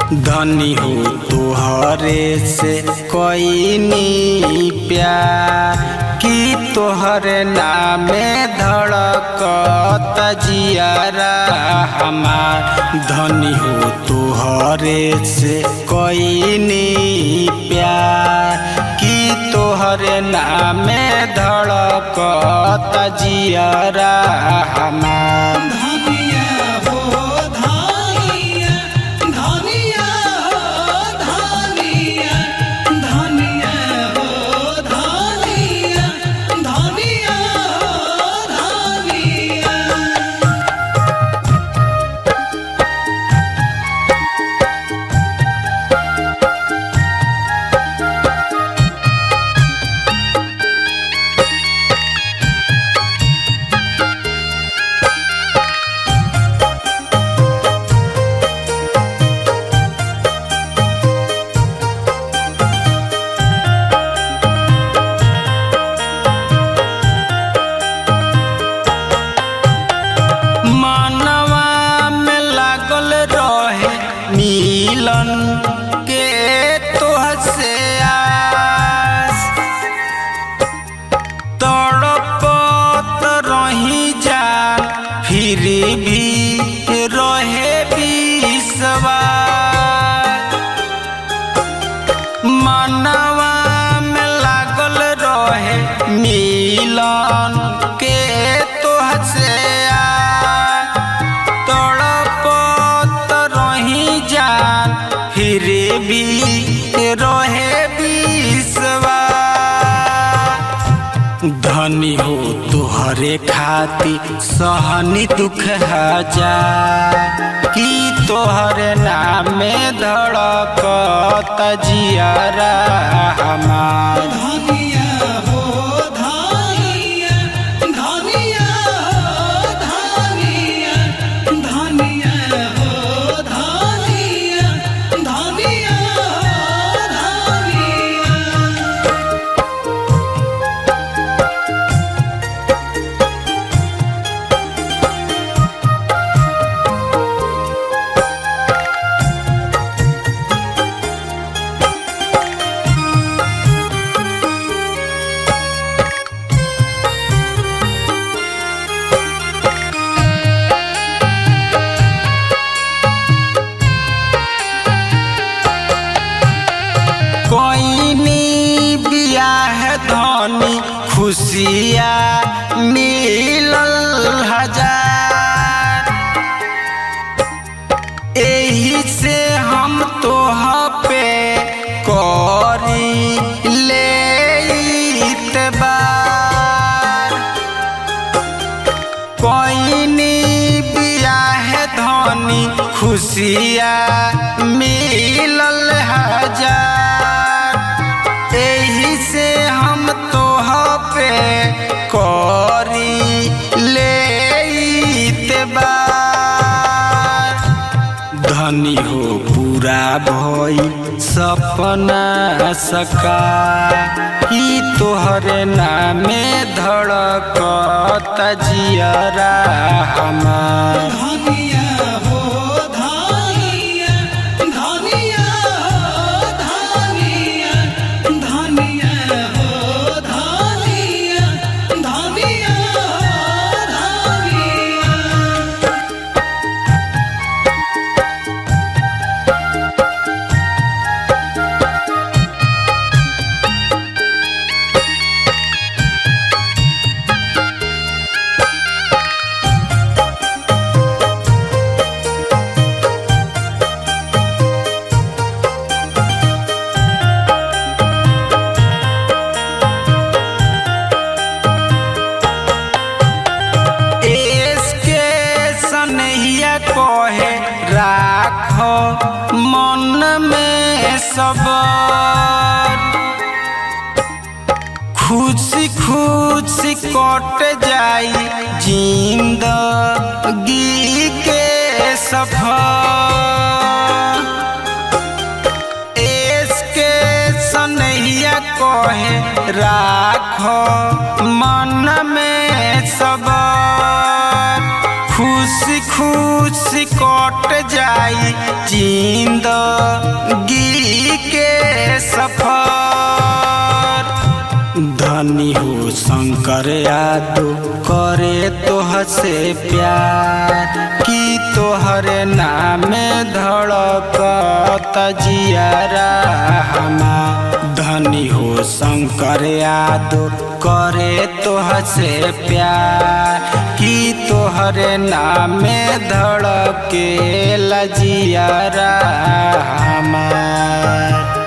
धनी हो तोहरे से कोई प्यार कि तोहरे नामे धड़कत जियारा हमार। धनी हो तोहरे से कोई प्यार कि तोहरे नामे धड़कत जियारा हमार। मिलन के तोहसे आस तड़पत रही जान फिर भी रहे विश्वास। मनवा में लागल रहे मिलन के तोहसे फिर भी रहे विश्वास। धनी हो तोहरे खातिर सहनी दुख हजार कि तोहरे नामे धड़कत जियारा हमार। धनी खुशिया मिलल हजार एही से हम तोह पे करी ले इतबार। कोई बियाह धनी खुशिया मिलल हजार एही से हम तोह पे करी ले इतबार। धनी हो पूरा भई सपना सका कि तोहरे नामे धड़कत जियारा हमार। कहे राखो मन में सबर खुशी खुशी कट जाई जिंदगी के सफर। इसके सनहिया कहे राखो मन में सबर खुशी खुशी कट जाई जिंदगी धनी हो शंकर यादव करे तोह से प्यार कि तोहरे नामे धड़कत जियारा हमार। धनी हो शंकर यादव करे तोह से प्यार कि तोहरे नामे धड़के जियारा